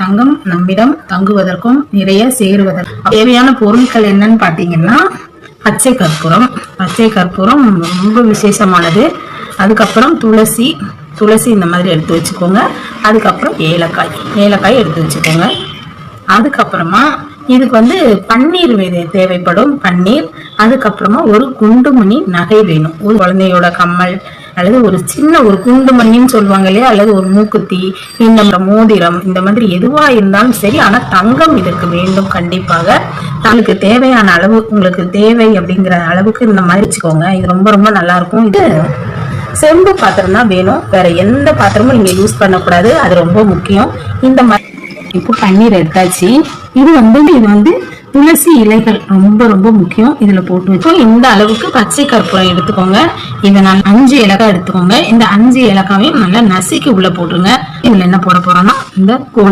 தங்கம் நம்மிடம் தங்குவதற்கும் நிறைய சேருவதற்கும் தேவையான பொருட்கள் என்னன்னு பாத்தீங்கன்னா பச்சை கற்பூரம். பச்சை கற்பூரம் ரொம்ப விசேஷமானது. அதுக்கப்புறம் துளசி இந்த மாதிரி எடுத்து வச்சுக்கோங்க. அதுக்கப்புறம் ஏலக்காய் எடுத்து வச்சுக்கோங்க. அதுக்கப்புறமா இதுக்கு பன்னீர் தேவைப்படும், பன்னீர். அதுக்கப்புறமா ஒரு குண்டுமணி நகை வேணும். ஒரு குழந்தையோட கம்மல் அல்லது ஒரு சின்ன ஒரு குண்டுமணின்னு சொல்லுவாங்க இல்லையா, அல்லது ஒரு மூக்குத்தி, இந்த மோதிரம், இந்த மாதிரி எதுவா இருந்தாலும் சரி. ஆனா தங்கம் இதற்கு வேண்டும் கண்டிப்பாக. தங்களுக்கு தேவையான அளவு, உங்களுக்கு தேவை அப்படிங்கிற அளவுக்கு இந்த மாதிரி வச்சுக்கோங்க. இது ரொம்ப ரொம்ப நல்லா இருக்கும். இது செம்பு பாத்திரம் தான் வேணும், வேற எந்த பாத்திரமும் நீங்க யூஸ் பண்ணக்கூடாது. அது ரொம்ப முக்கியம். இந்த மாதிரி இப்போ பன்னீர் எடுத்தாச்சு. இது துளசி இலைகள் ரொம்ப ரொம்ப முக்கியம். இதுல போட்டு வச்சோம். இந்த அளவுக்கு பச்சை கற்பூரம் எடுத்துக்கோங்க. இதை நான் 5 ஏலக்காய் எடுத்துக்கோங்க. இந்த 5 ஏலக்காவையும் நல்லா நசுக்கி உள்ள போட்டுருங்க. இதுல என்ன போட போறோம்னா இந்த கோல்டு